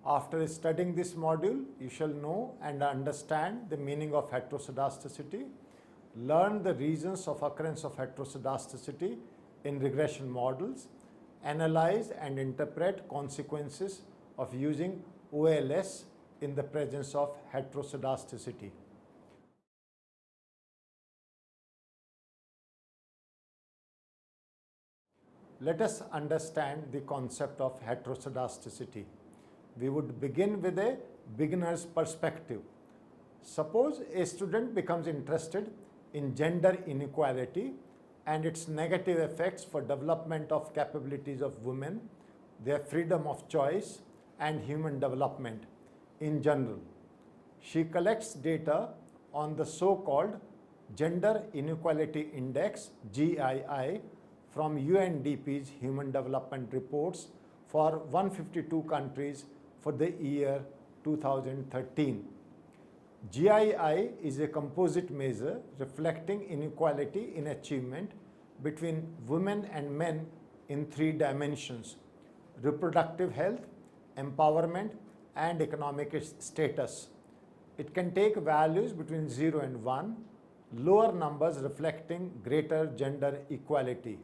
After studying this module, you shall know and understand the meaning of heteroscedasticity, learn the reasons of occurrence of heteroscedasticity in regression models, analyze and interpret consequences of using OLS in the presence of heteroscedasticity. Let us understand the concept of heteroscedasticity. We would begin with a beginner's perspective. Suppose a student becomes interested in gender inequality and its negative effects for development of capabilities of women, their freedom of choice, and human development in general. She collects data on the so-called Gender Inequality Index, GII, from UNDP's Human Development Reports for 152 countries for the year 2013. GII is a composite measure reflecting inequality in achievement between women and men in 3 dimensions: reproductive health, empowerment, and economic status. It can take values between 0 and 1, lower numbers reflecting greater gender equality.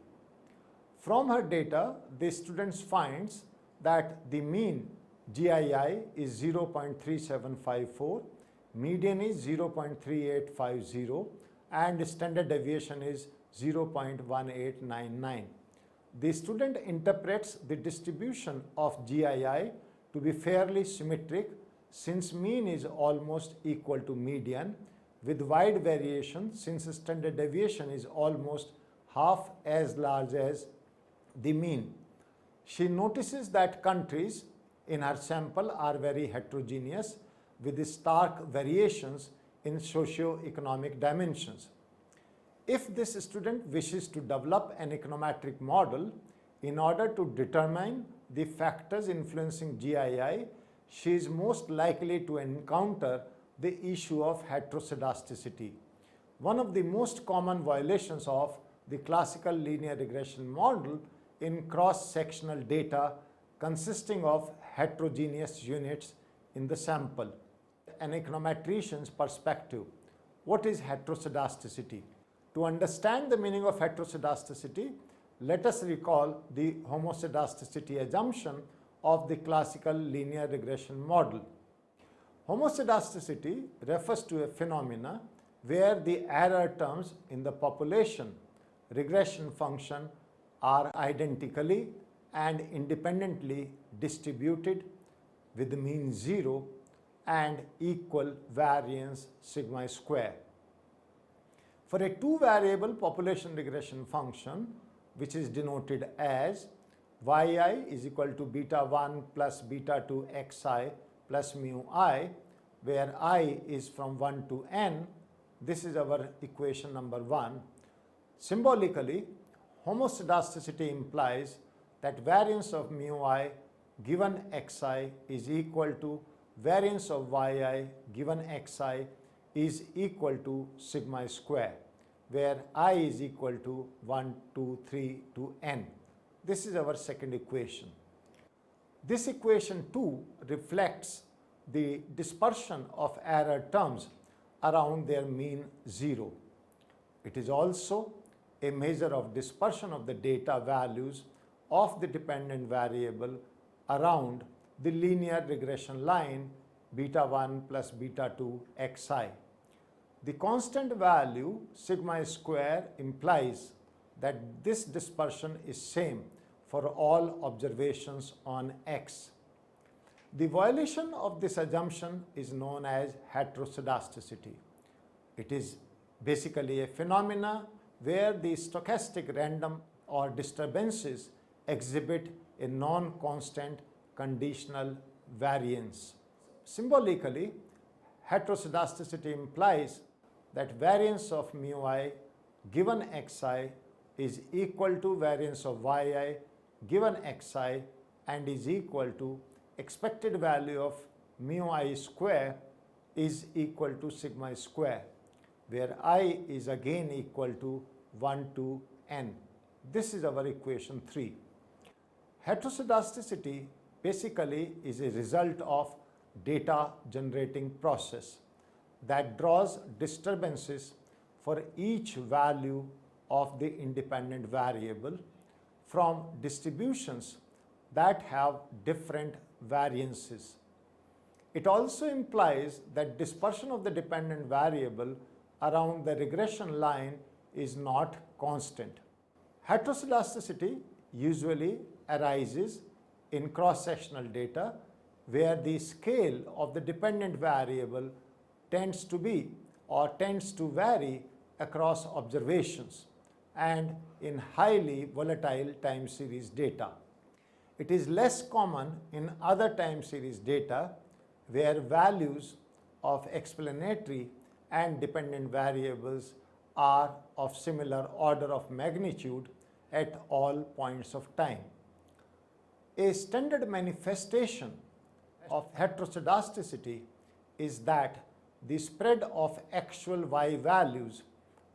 From her data, the students finds that the mean GII is 0.3754, median is 0.3850, and standard deviation is 0.1899. The student interprets the distribution of GII to be fairly symmetric since mean is almost equal to median, with wide variation since standard deviation is almost half as large as the mean. She notices that countries in her sample are very heterogeneous with stark variations in socio-economic dimensions. If this student wishes to develop an econometric model in order to determine the factors influencing GII, she is most likely to encounter the issue of heteroscedasticity. One of the most common violations of the classical linear regression model in cross-sectional data consisting of heterogeneous units in the sample. An econometrician's perspective, what is heteroscedasticity? To understand the meaning of heteroscedasticity, let us recall the homoscedasticity assumption of the classical linear regression model. Homoscedasticity refers to a phenomena where the error terms in the population regression function are identically and independently distributed with the mean 0 and equal variance sigma square. For a 2-variable population regression function, which is denoted as yi is equal to beta 1 plus beta 2 xi plus mu I, where I is from 1 to n, this is our equation number 1. Symbolically, homoscedasticity implies that variance of mu I given xi is equal to variance of yi given xi is equal to sigma square, where I is equal to 1, 2, 3 to n. This is our second equation. This equation 2 reflects the dispersion of error terms around their mean 0. It is also a measure of dispersion of the data values of the dependent variable around the linear regression line beta 1 plus beta 2 xi. The constant value sigma square implies that this dispersion is same for all observations on x. The violation of this assumption is known as heteroscedasticity. It is basically a phenomena where the stochastic random or disturbances exhibit a non-constant conditional variance. Symbolically, heteroscedasticity implies that variance of mu I given xi is equal to variance of yi given xi and is equal to expected value of mu I square is equal to sigma square, where I is again equal to 1 to n. This is our equation 3. Heteroscedasticity basically is a result of data generating process that draws disturbances for each value of the independent variable from distributions that have different variances. It also implies that dispersion of the dependent variable around the regression line is not constant. Heteroscedasticity usually arises in cross-sectional data where the scale of the dependent variable tends to vary across observations and in highly volatile time series data. It is less common in other time series data where values of explanatory and dependent variables are of similar order of magnitude at all points of time. A standard manifestation of heteroscedasticity is that the spread of actual y values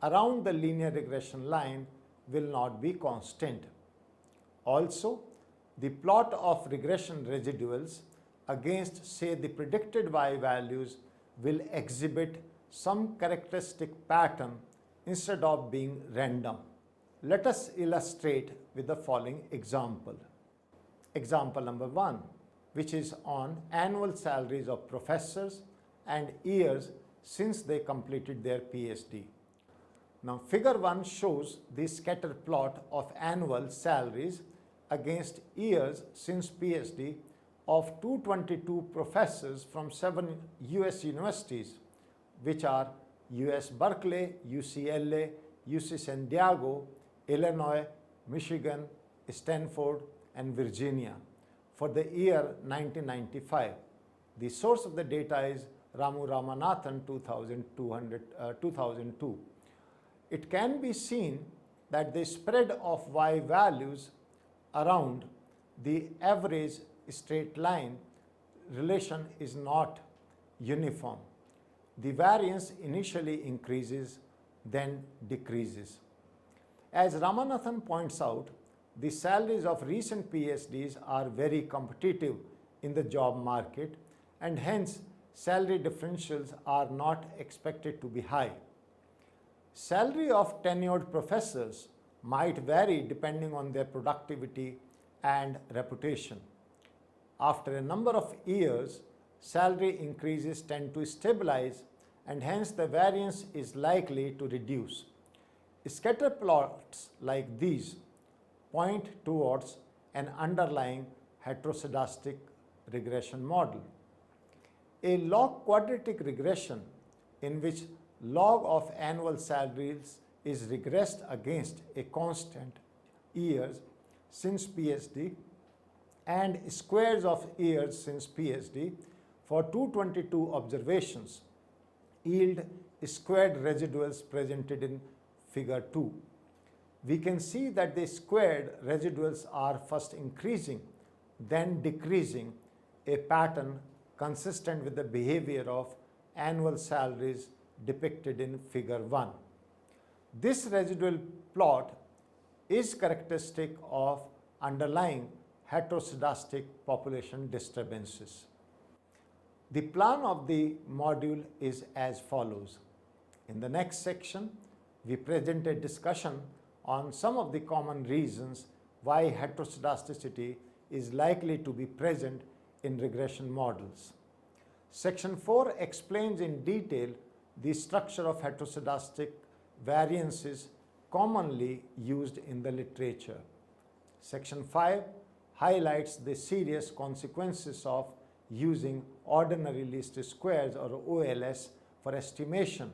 around the linear regression line will not be constant. Also, the plot of regression residuals against, say, the predicted y values will exhibit some characteristic pattern instead of being random. Let us illustrate with the following example. Example number 1, which is on annual salaries of professors and years since they completed their PhD. Now, figure 1 shows the scatter plot of annual salaries against years since PhD of 222 professors from 7 US universities, which are US Berkeley, UCLA, UC San Diego, Illinois, Michigan, Stanford, and Virginia for the year 1995. The source of the data is Ramu Ramanathan 2002. It can be seen that the spread of y values around the average straight line relation is not uniform. The variance initially increases, then decreases. As Ramanathan points out, the salaries of recent PhDs are very competitive in the job market, and hence salary differentials are not expected to be high. Salary of tenured professors might vary depending on their productivity and reputation. After a number of years, salary increases tend to stabilize, and hence the variance is likely to reduce. Scatter plots like these point towards an underlying heteroscedastic regression model. A log quadratic regression in which log of annual salaries is regressed against a constant years since PhD and squares of years since PhD for 222 observations yield squared residuals presented in figure 2. We can see that the squared residuals are first increasing, then decreasing, a pattern consistent with the behavior of annual salaries depicted in figure 1. This residual plot is characteristic of underlying heteroscedastic population disturbances. The plan of the module is as follows. In the next section, we present a discussion on some of the common reasons why heteroscedasticity is likely to be present in regression models. Section 4 explains in detail the structure of heteroscedastic variances commonly used in the literature. Section 5 highlights the serious consequences of using ordinary least squares or OLS for estimation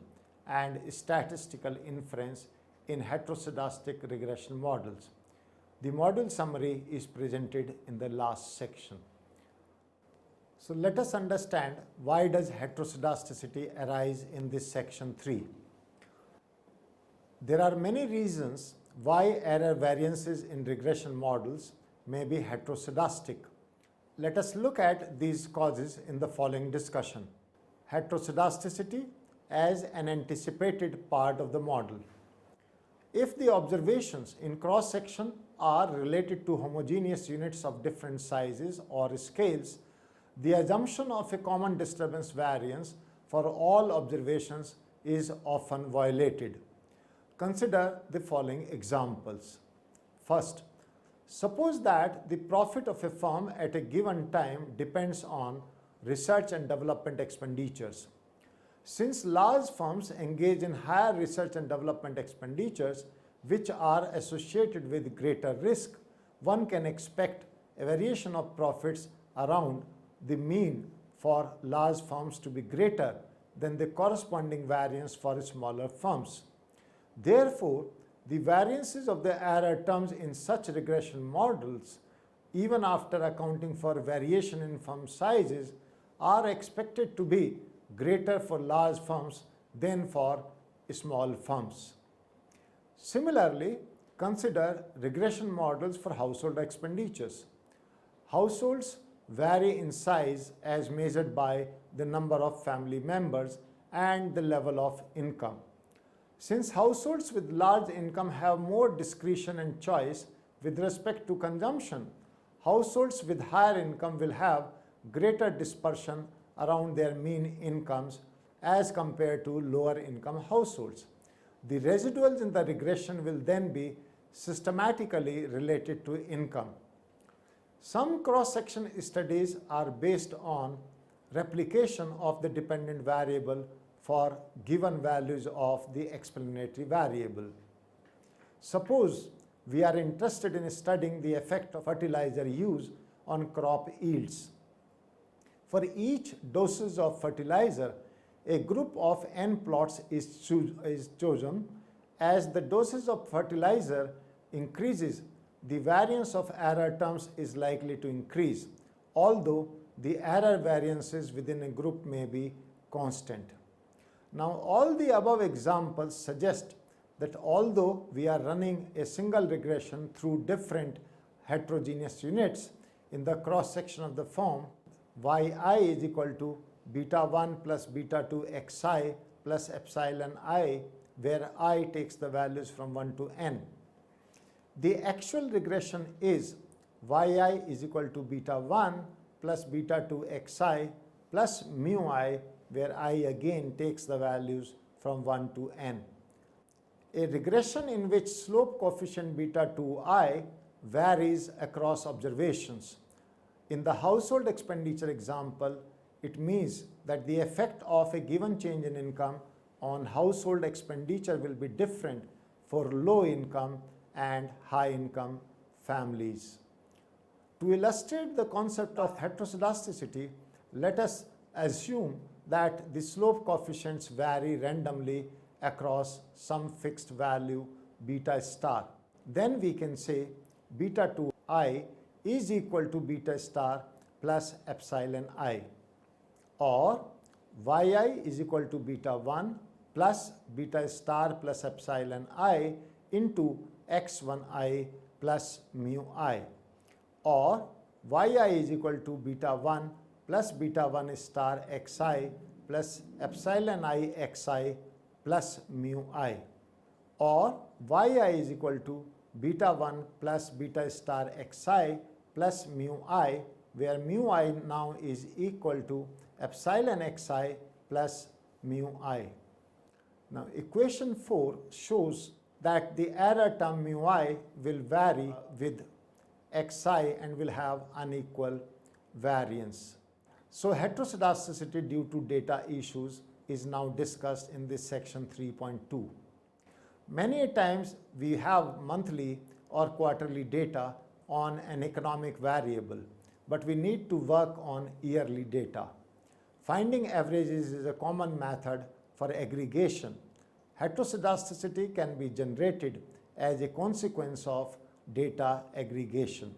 and statistical inference in heteroscedastic regression models. The module summary is presented in the last section. So let us understand why does heteroscedasticity arise in this section 3. There are many reasons why error variances in regression models may be heteroscedastic. Let us look at these causes in the following discussion. Heteroscedasticity as an anticipated part of the model. If the observations in cross-section are related to homogeneous units of different sizes or scales, the assumption of a common disturbance variance for all observations is often violated. Consider the following examples. First, suppose that the profit of a firm at a given time depends on research and development expenditures. Since large firms engage in higher research and development expenditures, which are associated with greater risk, one can expect a variation of profits around the mean for large firms to be greater than the corresponding variance for smaller firms. Therefore, the variances of the error terms in such regression models, even after accounting for variation in firm sizes, are expected to be greater for large firms than for small firms. Similarly, consider regression models for household expenditures. Households vary in size as measured by the number of family members and the level of income. Since households with large income have more discretion and choice with respect to consumption, households with higher income will have greater dispersion around their mean incomes as compared to lower income households. The residuals in the regression will then be systematically related to income. Some cross-section studies are based on replication of the dependent variable for given values of the explanatory variable. Suppose we are interested in studying the effect of fertilizer use on crop yields. For each doses of fertilizer, a group of n plots is chosen. As the doses of fertilizer increases, the variance of error terms is likely to increase, although the error variances within a group may be constant. Now, all the above examples suggest that although we are running a single regression through different heterogeneous units in the cross section of the form, yi is equal to beta 1 plus beta 2 xi plus epsilon I, where I takes the values from 1 to n. The actual regression is yi is equal to beta 1 plus beta 2 xi plus mu I, where I again takes the values from 1 to n. A regression in which slope coefficient beta 2i varies across observations. In the household expenditure example, it means that the effect of a given change in income on household expenditure will be different for low income and high income families. To illustrate the concept of heteroscedasticity, let us assume that the slope coefficients vary randomly across some fixed value beta star. Then we can say beta 2i is equal to beta star plus epsilon I, or yi is equal to beta 1 plus beta star plus epsilon I into x1i plus mu I, or yi is equal to beta 1 plus beta 1 star xi plus epsilon I xi plus mu I, or yi is equal to beta 1 plus beta star xi plus mu I, where mu I now is equal to epsilon xi plus mu I. Now, equation 4 shows that the error term mu I will vary with xi and will have unequal variance. So, heteroscedasticity due to data issues is now discussed in this section 3.2. Many times we have monthly or quarterly data on an economic variable, but we need to work on yearly data. Finding averages is a common method for aggregation. Heteroscedasticity can be generated as a consequence of data aggregation.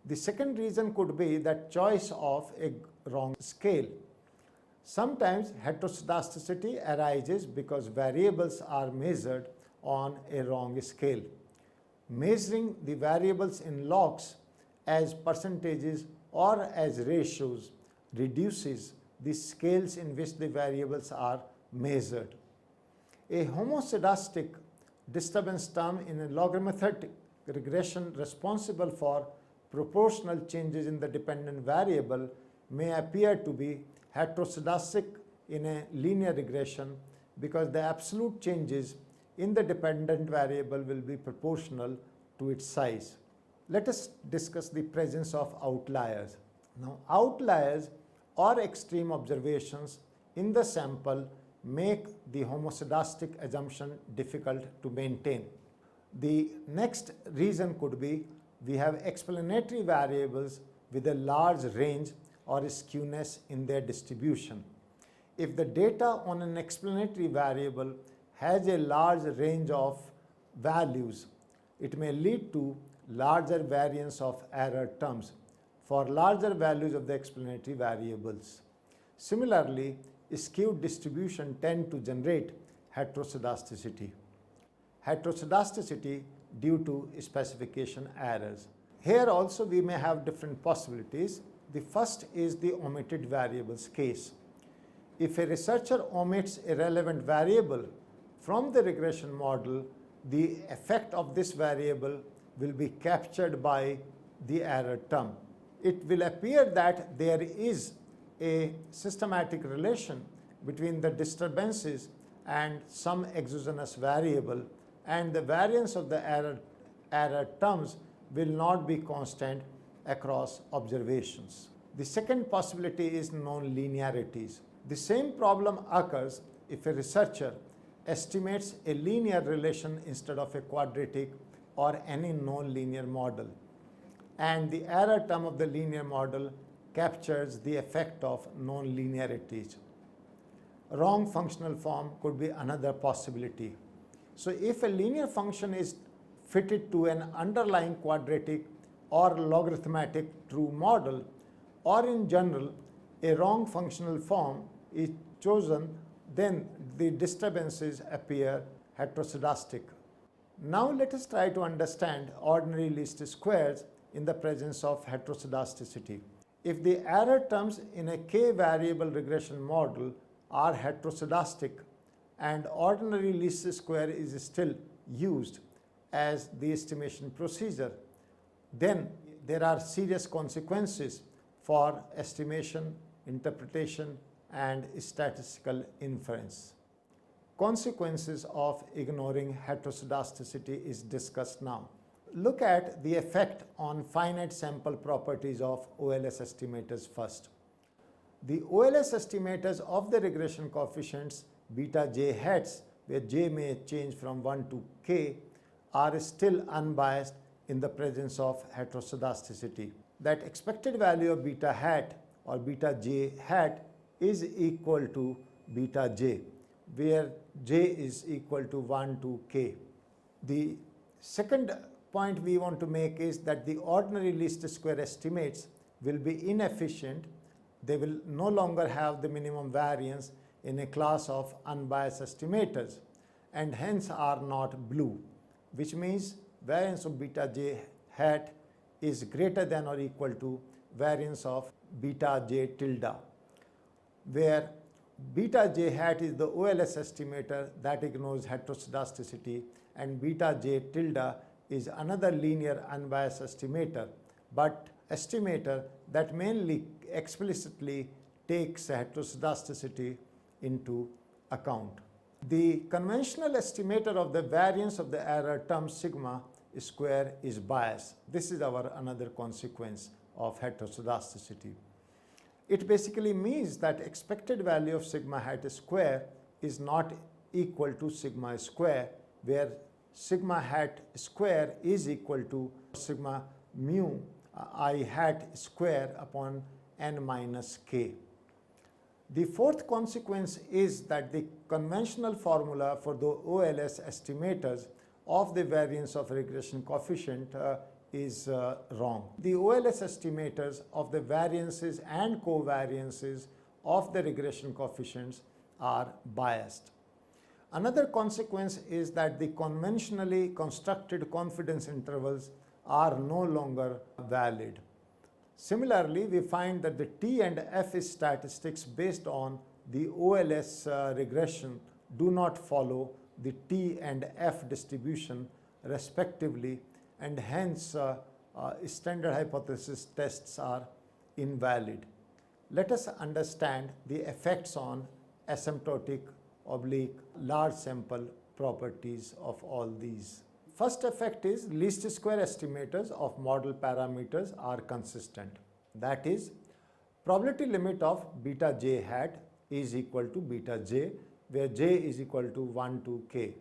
The second reason could be that choice of a wrong scale. Sometimes heteroscedasticity arises because variables are measured on a wrong scale. Measuring the variables in logs as percentages or as ratios reduces the scales in which the variables are measured. A homoscedastic disturbance term in a logarithmic regression responsible for proportional changes in the dependent variable may appear to be heteroscedastic in a linear regression because the absolute changes in the dependent variable will be proportional to its size. Let us discuss the presence of outliers. Now, outliers or extreme observations in the sample make the homoscedastic assumption difficult to maintain. The next reason could be we have explanatory variables with a large range or skewness in their distribution. If the data on an explanatory variable has a large range of values, it may lead to larger variance of error terms for larger values of the explanatory variables. Similarly, skewed distribution tend to generate heteroscedasticity. Heteroscedasticity due to specification errors. Here also we may have different possibilities. The first is the omitted variables case. If a researcher omits a relevant variable from the regression model, the effect of this variable will be captured by the error term. It will appear that there is a systematic relation between the disturbances and some exogenous variable, and the variance of the error terms will not be constant across observations. The second possibility is non-linearities. The same problem occurs if a researcher estimates a linear relation instead of a quadratic or any non-linear model, and the error term of the linear model captures the effect of non-linearities. Wrong functional form could be another possibility. So if a linear function is fitted to an underlying quadratic or logarithmic true model, or in general a wrong functional form is chosen, then the disturbances appear heteroscedastic. Now let us try to understand ordinary least squares in the presence of heteroscedasticity. If the error terms in a k-variable regression model are heteroscedastic and ordinary least square is still used as the estimation procedure, then there are serious consequences for estimation, interpretation, and statistical inference. Consequences of ignoring heteroscedasticity is discussed now. Look at the effect on finite sample properties of OLS estimators first. The OLS estimators of the regression coefficients beta j hats, where j may change from 1 to k, are still unbiased in the presence of heteroscedasticity. That expected value of beta hat or beta j hat is equal to beta j, where j is equal to 1 to k. The second point we want to make is that the ordinary least square estimates will be inefficient. They will no longer have the minimum variance in a class of unbiased estimators and hence are not blue, which means variance of beta j hat is greater than or equal to variance of beta j tilde, where beta j hat is the OLS estimator that ignores heteroscedasticity and beta j tilde is another linear unbiased estimator, but estimator that mainly explicitly takes heteroscedasticity into account. The conventional estimator of the variance of the error term sigma square is biased. This is our another consequence of heteroscedasticity. It basically means that expected value of sigma hat square is not equal to sigma square, where sigma hat square is equal to sigma mu I hat square upon n minus k. The fourth consequence is that the conventional formula for the OLS estimators of the variance of regression coefficient is wrong. The OLS estimators of the variances and covariances of the regression coefficients are biased. Another consequence is that the conventionally constructed confidence intervals are no longer valid. Similarly, we find that the T and F statistics based on the OLS regression do not follow the T and F distribution respectively, and hence standard hypothesis tests are invalid. Let us understand the effects on asymptotic oblique large sample properties of all these. First effect is least square estimators of model parameters are consistent. That is, probability limit of beta j hat is equal to beta j, where j is equal to 1 to k.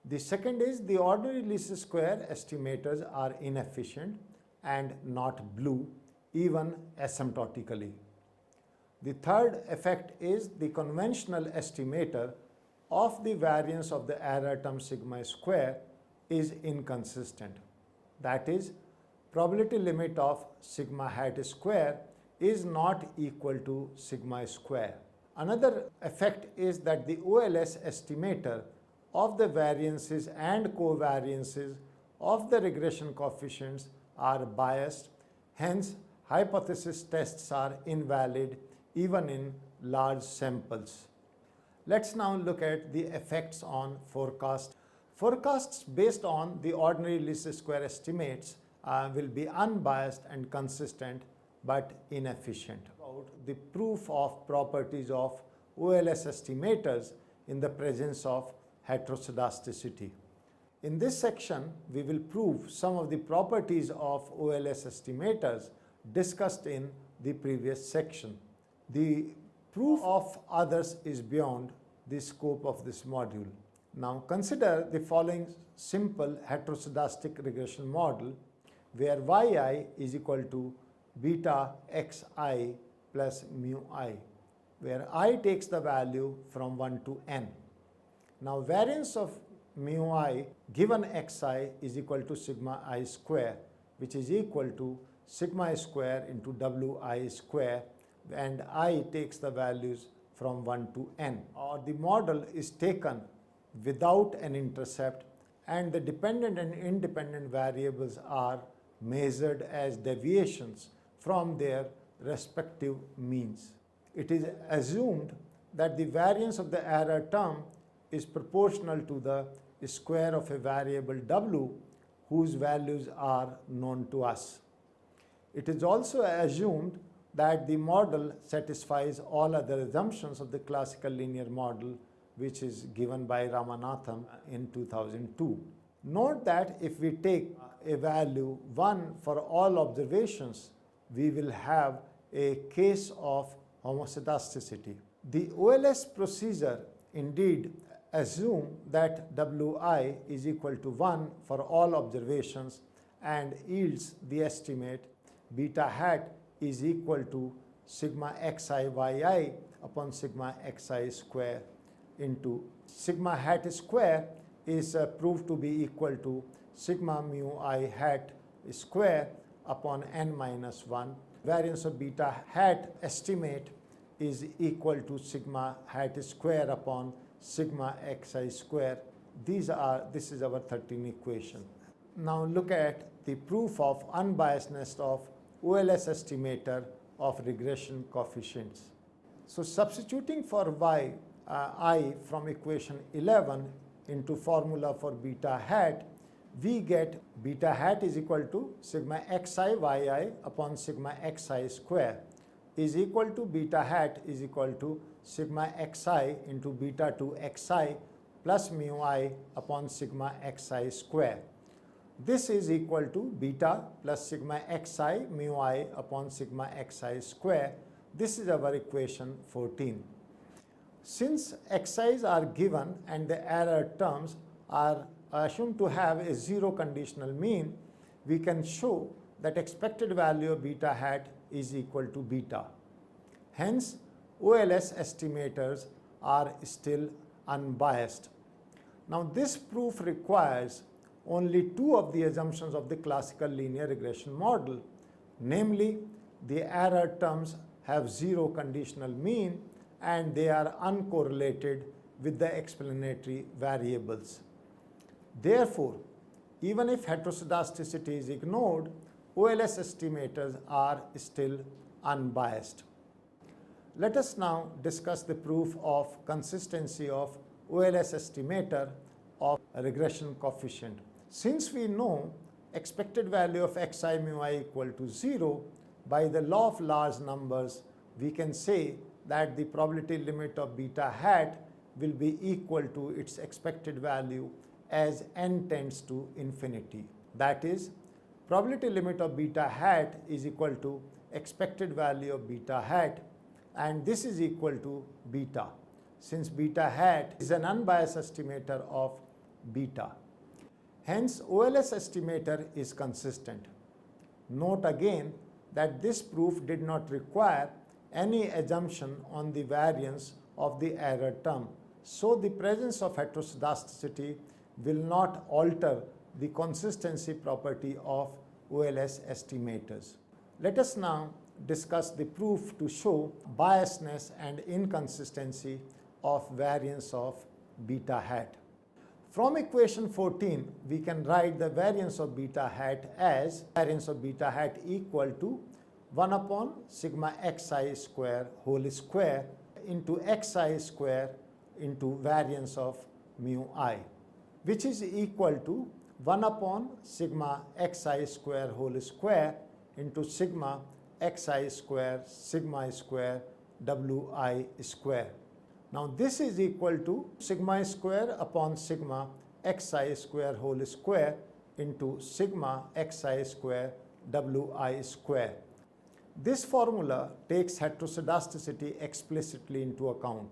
The second is the ordinary least square estimators are inefficient and not blue, even asymptotically. The third effect is the conventional estimator of the variance of the error term sigma square is inconsistent. That is, probability limit of sigma hat square is not equal to sigma square. Another effect is that the OLS estimator of the variances and covariances of the regression coefficients are biased, hence hypothesis tests are invalid even in large samples. Let's now look at the effects on forecast. Forecasts based on the ordinary least square estimates will be unbiased and consistent but inefficient. About the proof of properties of OLS estimators in the presence of heteroscedasticity. In this section, we will prove some of the properties of OLS estimators discussed in the previous section. The proof of others is beyond the scope of this module. Now consider the following simple heteroscedastic regression model where yi is equal to beta xi plus mu I, where I takes the value from 1 to n. Now variance of mu I given xi is equal to sigma I square, which is equal to sigma square into wi square, and I takes the values from 1 to n. Or the model is taken without an intercept and the dependent and independent variables are measured as deviations from their respective means. It is assumed that the variance of the error term is proportional to the square of a variable w whose values are known to us. It is also assumed that the model satisfies all other assumptions of the classical linear model, which is given by Ramanathan in 2002. Note that if we take a value 1 for all observations, we will have a case of homoscedasticity. The OLS procedure indeed assume that wi is equal to 1 for all observations and yields the estimate beta hat is equal to sigma xi yi upon sigma xi square into sigma hat square is proved to be equal to sigma mu I hat square upon n minus 1. Variance of beta hat estimate is equal to sigma hat square upon sigma xi square. This is our 13th equation. Now look at the proof of unbiasedness of OLS estimator of regression coefficients. So substituting for I from equation 11 into formula for beta hat, we get beta hat is equal to sigma xi yi upon sigma xi square is equal to beta hat is equal to sigma xi into beta 2 xi plus mu I upon sigma xi square. This is equal to beta plus sigma xi mu I upon sigma xi square. This is our equation 14. Since xi's are given and the error terms are assumed to have a zero conditional mean, we can show that expected value of beta hat is equal to beta. Hence, OLS estimators are still unbiased. Now this proof requires only two of the assumptions of the classical linear regression model, namely the error terms have zero conditional mean and they are uncorrelated with the explanatory variables. Therefore, even if heteroscedasticity is ignored, OLS estimators are still unbiased. Let us now discuss the proof of consistency of OLS estimator of a regression coefficient. Since we know expected value of xi mu I equal to 0, by the law of large numbers, we can say that the probability limit of beta hat will be equal to its expected value as n tends to infinity. That is, probability limit of beta hat is equal to expected value of beta hat, and this is equal to beta, since beta hat is an unbiased estimator of beta. Hence, OLS estimator is consistent. Note again that this proof did not require any assumption on the variance of the error term. So, the presence of heteroscedasticity will not alter the consistency property of OLS estimators. Let us now discuss the proof to show biasness and inconsistency of variance of beta hat. From equation 14, we can write the variance of beta hat as variance of beta hat equal to 1 upon sigma xi square whole square into xi square into variance of mu I, which is equal to 1 upon sigma xi square whole square into sigma xi square sigma square wi square. Now this is equal to sigma square upon sigma xi square whole square into sigma xi square wi square. This formula takes heteroscedasticity explicitly into account.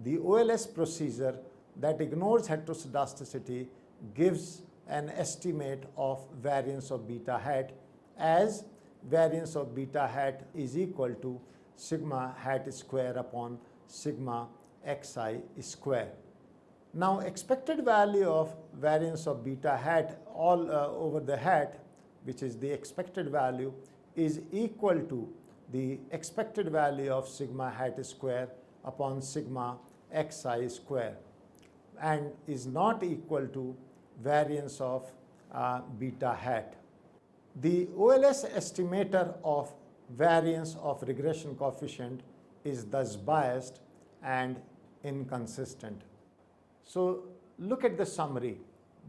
The OLS procedure that ignores heteroscedasticity gives an estimate of variance of beta hat as variance of beta hat is equal to sigma hat square upon sigma xi square. Now expected value of variance of beta hat all over the hat, which is the expected value, is equal to the expected value of sigma hat square upon sigma xi square and is not equal to variance of beta hat. The OLS estimator of variance of regression coefficient is thus biased and inconsistent. So look at the summary.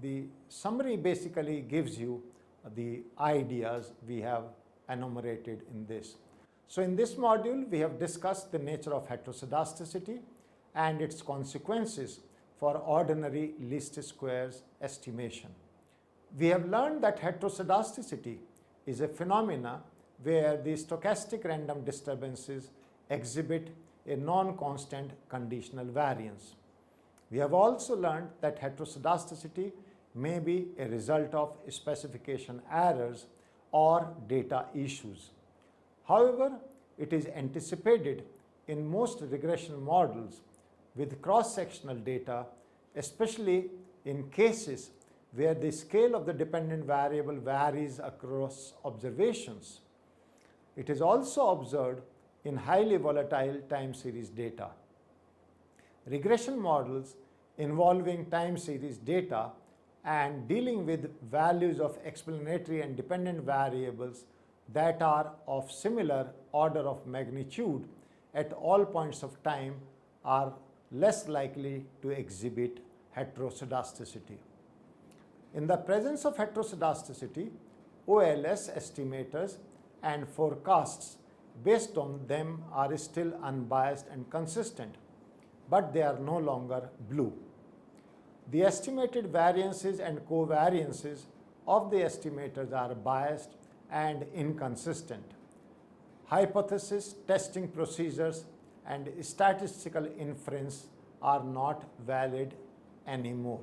The summary basically gives you the ideas we have enumerated in this. So in this module, we have discussed the nature of heteroscedasticity and its consequences for ordinary least squares estimation. We have learned that heteroscedasticity is a phenomena where the stochastic random disturbances exhibit a non-constant conditional variance. We have also learned that heteroscedasticity may be a result of specification errors or data issues. However, it is anticipated in most regression models with cross-sectional data, especially in cases where the scale of the dependent variable varies across observations. It is also observed in highly volatile time series data. Regression models involving time series data and dealing with values of explanatory and dependent variables that are of similar order of magnitude at all points of time are less likely to exhibit heteroscedasticity. In the presence of heteroscedasticity, OLS estimators and forecasts based on them are still unbiased and consistent, but they are no longer blue. The estimated variances and covariances of the estimators are biased and inconsistent. Hypothesis, testing procedures, and statistical inference are not valid anymore.